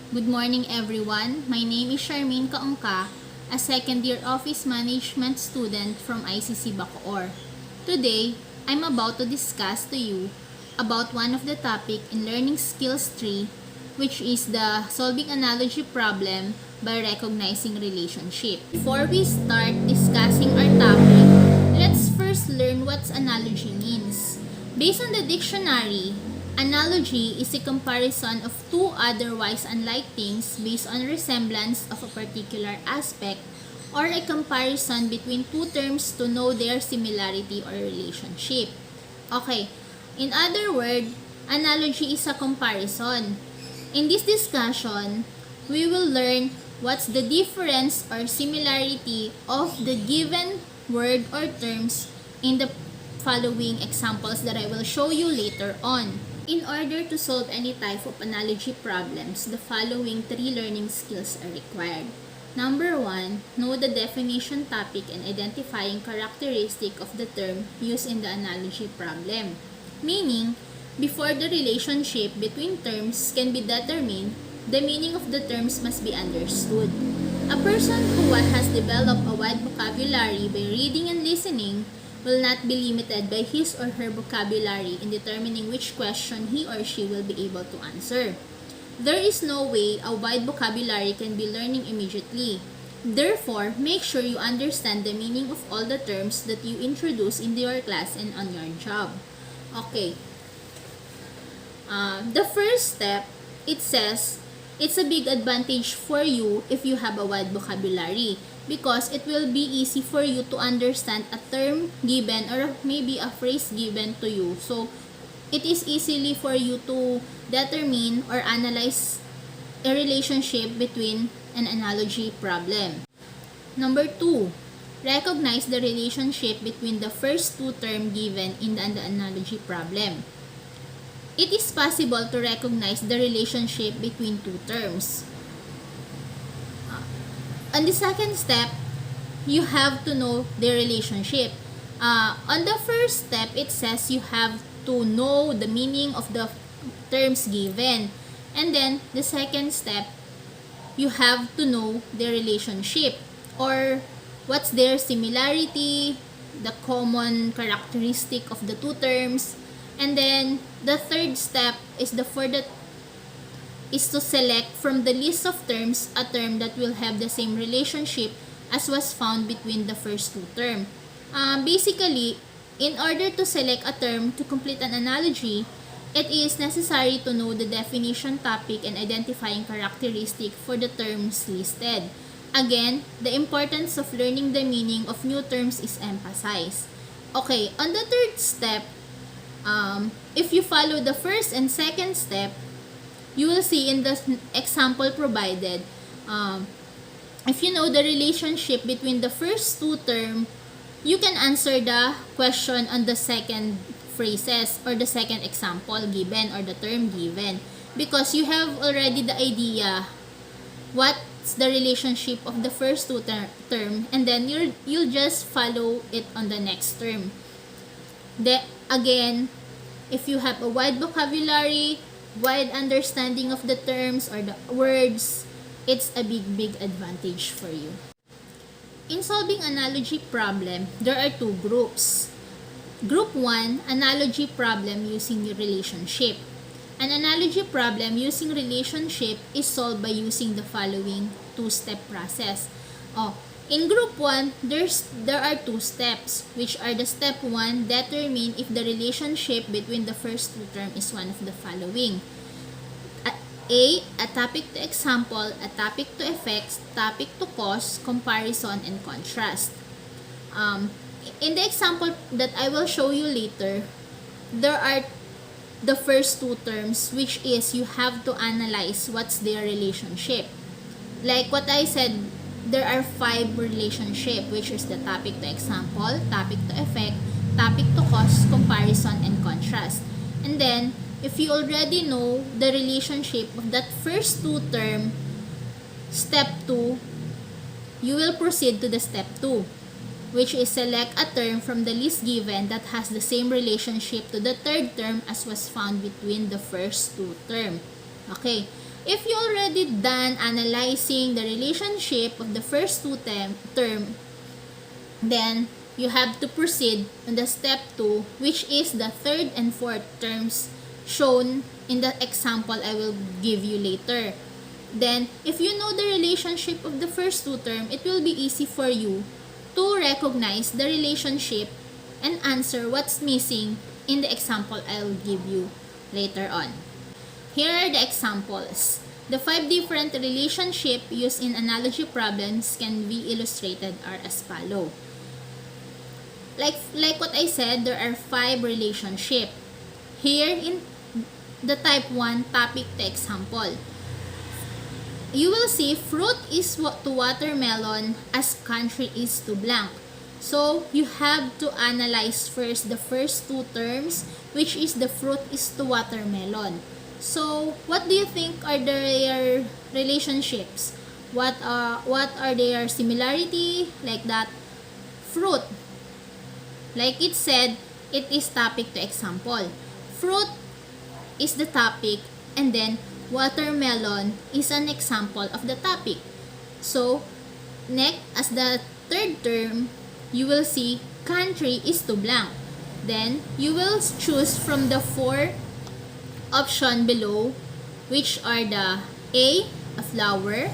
Good morning everyone. My name is Charmaine Kaungka, a second-year office management student from ICC Bacoor. Today, I'm about to discuss to you about one of the topic in Learning Skills 3, which is the solving analogy problem by recognizing relationship. Before we start discussing our topic, let's first learn what analogy means. Based on the dictionary, analogy is a comparison of two otherwise unlike things based on resemblance of a particular aspect or a comparison between two terms to know their similarity or relationship. Okay, in other words, analogy is a comparison. In this discussion, we will learn what's the difference or similarity of the given word or terms in the following examples that I will show you later on. In order to solve any type of analogy problems, the following three learning skills are required. Number 1, know the definition topic and identifying characteristic of the term used in the analogy problem. Meaning, before the relationship between terms can be determined, the meaning of the terms must be understood. A person who has developed a wide vocabulary by reading and listening will not be limited by his or her vocabulary in determining which question he or she will be able to answer. There is no way a wide vocabulary can be learning immediately. Therefore, make sure you understand the meaning of all the terms that you introduce in your class and on your job. Okay. The first step, it says, it's a big advantage for you if you have a wide vocabulary, because it will be easy for you to understand a term given or maybe a phrase given to you. So, it is easily for you to determine or analyze a relationship between an analogy problem. Number 2, recognize the relationship between the first two terms given in the analogy problem. It is possible to recognize the relationship between two terms. On the second step, you have to know the relationship. On the first step, it says you have to know the meaning of the terms given. And then, the second step, you have to know the relationship or what's their similarity, the common characteristic of the two terms. And then, the third step is to select from the list of terms a term that will have the same relationship as was found between the first two terms. Basically, in order to select a term to complete an analogy, it is necessary to know the definition topic and identifying characteristic for the terms listed. Again, the importance of learning the meaning of new terms is emphasized. Okay, on the third step, if you follow the first and second step, you will see in the example provided, if you know the relationship between the first two terms, you can answer the question on the second phrases or the second example given or the term given, because you have already the idea what's the relationship of the first two term, and then you'll just follow it on the next term. Again, if you have a wide vocabulary, wide understanding of the terms or the words, it's a big advantage for you. In solving analogy problem, there are two groups. Group 1, analogy problem using relationship. An analogy problem using relationship is solved by using the following two-step process. In group 1, there are two steps, which are the step 1, determine if the relationship between the first two terms is one of the following. A topic to example, a topic to effects, topic to cause, comparison, and contrast. In the example that I will show you later, there are the first two terms, which is you have to analyze what's their relationship. Like what I said, there are 5 relationships, which is the topic to example, topic to effect, topic to cause, comparison, and contrast. And then, if you already know the relationship of that first two terms, step 2, you will proceed to the step 2, which is select a term from the list given that has the same relationship to the third term as was found between the first two terms. Okay. if you already done analyzing the relationship of the first two term, then you have to proceed on the step 2, which is the third and fourth terms shown in the example I will give you later. Then, if you know the relationship of the first two term, it will be easy for you to recognize the relationship and answer what's missing in the example I'll give you later on. Here are the examples. The 5 different relationships used in analogy problems can be illustrated are as follow. Like what I said, there are 5 relationships. Here in the type 1 topic to example, you will see fruit is to watermelon as country is to blank. So, you have to analyze first the first two terms, which is the fruit is to watermelon. So, what do you think are their relationships? What are their similarity? Like that, fruit. Like it said, it is topic to example. Fruit is the topic, and then watermelon is an example of the topic. So, next, as the third term, you will see country is to blank. Then, you will choose from the 4 option below, which are the A, a flower,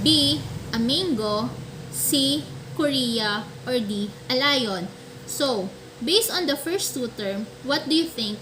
B, a mango, C, Korea, or D, a lion. So, based on the first two terms, what do you think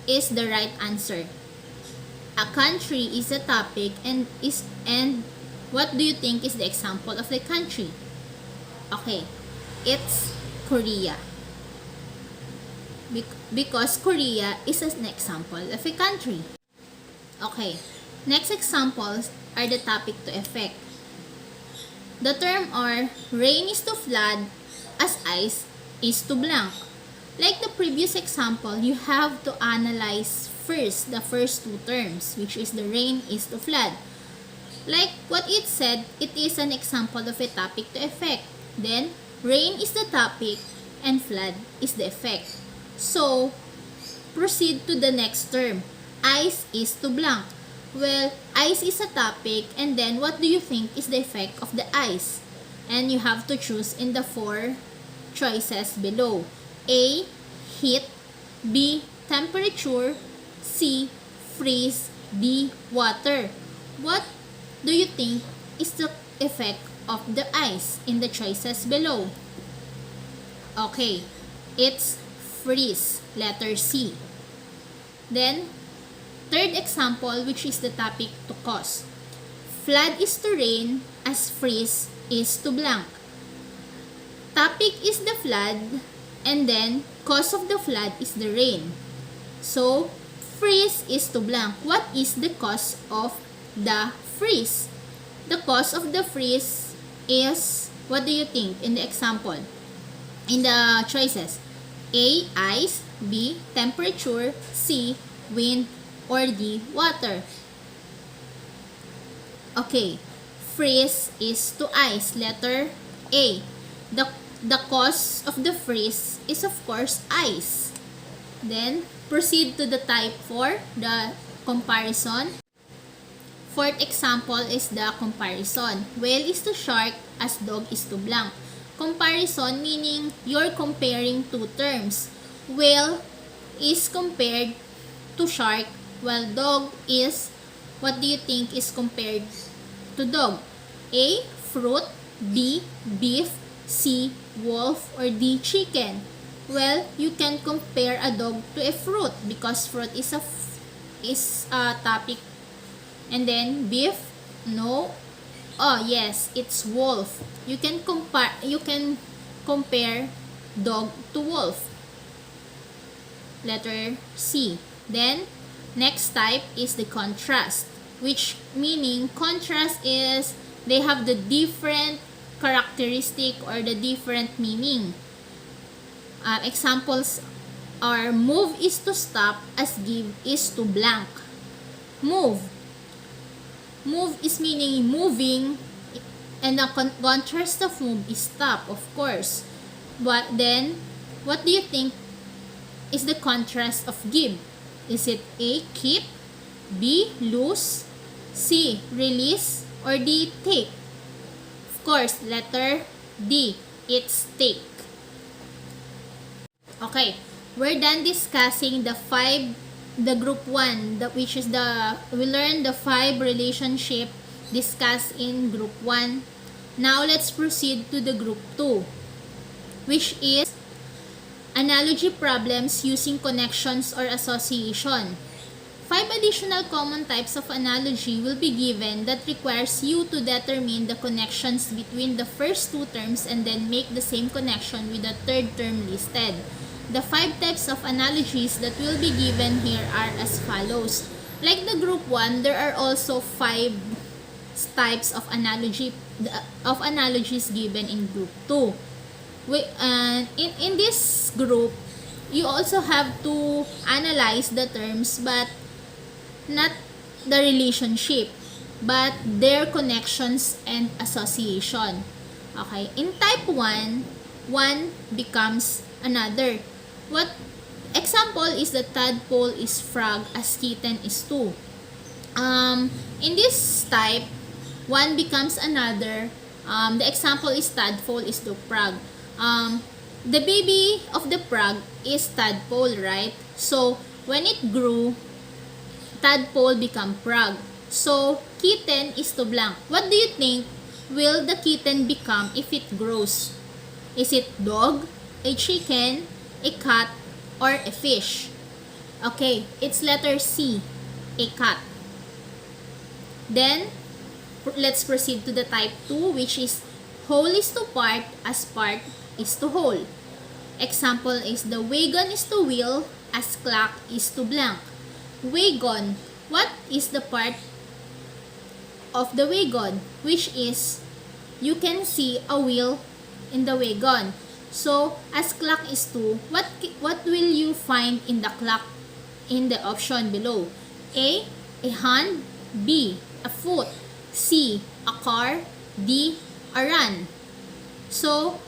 is the right answer? A country is a topic and what do you think is the example of the country? Okay, it's Korea. Because Korea is an example of a country. Okay, next examples are the topic to effect. The term are rain is to flood as ice is to blank. Like the previous example, you have to analyze first the first two terms, which is the rain is to flood. Like what it said, it is an example of a topic to effect. Then, rain is the topic and flood is the effect. So, proceed to the next term. Ice is to blank. Well, ice is a topic, and then what do you think is the effect of the ice? And you have to choose in the 4 choices below. A, heat, B, temperature, C, freeze, D, water. What do you think is the effect of the ice in the choices below? Okay, it's freeze, letter C. Then, third example, which is the topic to cause. Flood is to rain as freeze is to blank. Topic is the flood, and then cause of the flood is the rain. So, freeze is to blank. What is the cause of the freeze? The cause of the freeze is, what do you think in the example? In the choices, A, ice, B, temperature, C, wind, or D, water. Okay, freeze is to ice, letter A. The cause of the freeze is of course ice. Then, proceed to the type 4, the comparison. Fourth example is the comparison. Whale is to shark as dog is to blank. Comparison meaning you're comparing two terms. Whale is compared to shark, while dog is, what do you think is compared to dog? A, fruit, B, beef, C, wolf, or D, chicken. Well, you can compare a dog to a fruit because fruit is a topic. And then beef, no. Oh, yes, it's wolf. You can compare dog to wolf. Letter C. Then, next type is the contrast, which meaning contrast is they have the different characteristic or the different meaning. Examples are move is to stop as give is to blank. Move. Move is meaning moving, and the contrast of move is stop, of course. But then, what do you think is the contrast of give? Is it A, keep, B, lose, C. Release, or D. Take? Of course, letter D. It's take. Okay, we're done discussing the group 1, which is we learned the 5 relationship discussed in group 1. Now let's proceed to the group 2, which is analogy problems using connections or association. 5 additional common types of analogy will be given that requires you to determine the connections between the first 2 terms and then make the same connection with the third term listed. The 5 types of analogies that will be given here are as follows. Like the group 1, there are also 5 types of analogies given in group 2. In this group, you also have to analyze the terms, but not the relationship, but their connections and association. Okay, in type 1, one becomes another. What example is the tadpole is frog as kitten is two. In this type, one becomes another. The example is tadpole is the frog. The baby of the frog is tadpole, right? So when it grew, tadpole become frog. So kitten is to blank. What do you think will the kitten become if it grows? Is it dog, a chicken, a cat, or a fish? Okay, it's letter C, a cat. Then let's proceed to the type 2, which is whole is to part as part is to whole. Example is the wagon is to wheel as clock is to blank. Wagon, what is the part of the wagon? Which is, you can see a wheel in the wagon. So as clock is 2, what will you find in the clock in the option below? A hand, B, a foot, C, a car, D, a run. So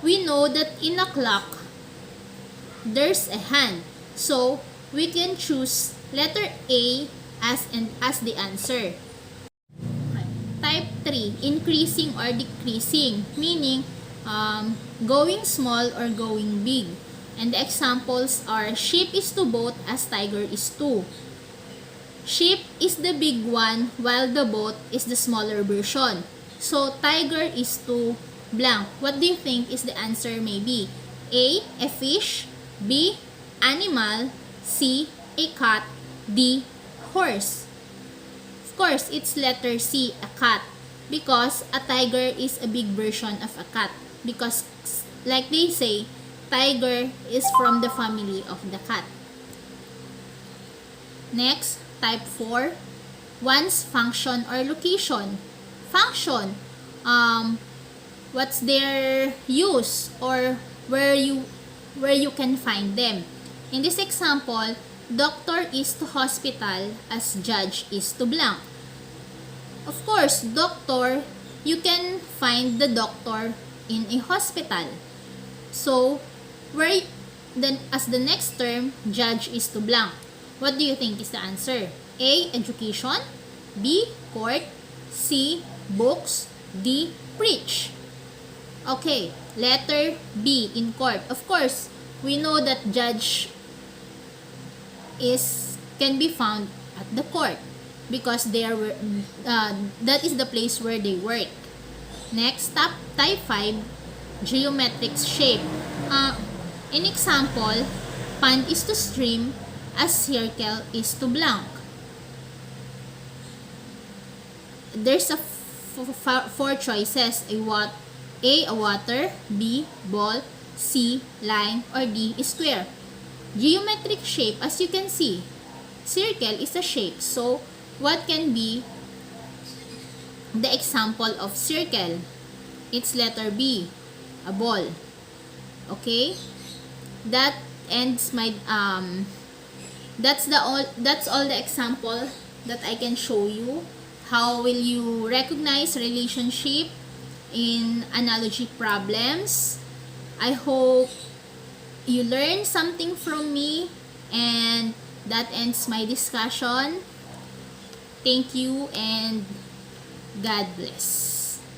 we know that in a clock there's a hand. So we can choose letter A as the answer. Type 3, increasing or decreasing, meaning going small or going big. And the examples are sheep is to boat as tiger is to. Sheep is the big one while the boat is the smaller version. So tiger is to blank. What do you think is the answer maybe? A fish, B, animal, C, a cat, D, horse. Of course, it's letter C, a cat, because a tiger is a big version of a cat, because like they say, tiger is from the family of the cat. Next, type 4, one's function or location. Function, what's their use or where you can find them. In this example, doctor is to hospital as judge is to blank. Of course, doctor, you can find the doctor in a hospital. So, as the next term, judge is to blank. What do you think is the answer? A, education, B, court, C, books, D, preach. Okay, letter B, in court. Of course, we know that judge can be found at the court because that is the place where they work. Next, type 5, geometric shape. In example, pond is to stream as circle is to blank. There's 4 choices. A water, B, ball, C, line, or D, square. Geometric shape, as you can see, circle is a shape. So, what can be the example of circle? It's letter B, a ball. Okay? That ends my that's all the example that I can show you. How will you recognize relationship in analogy problems? I hope you learned something from me, and that ends my discussion. Thank you and God bless.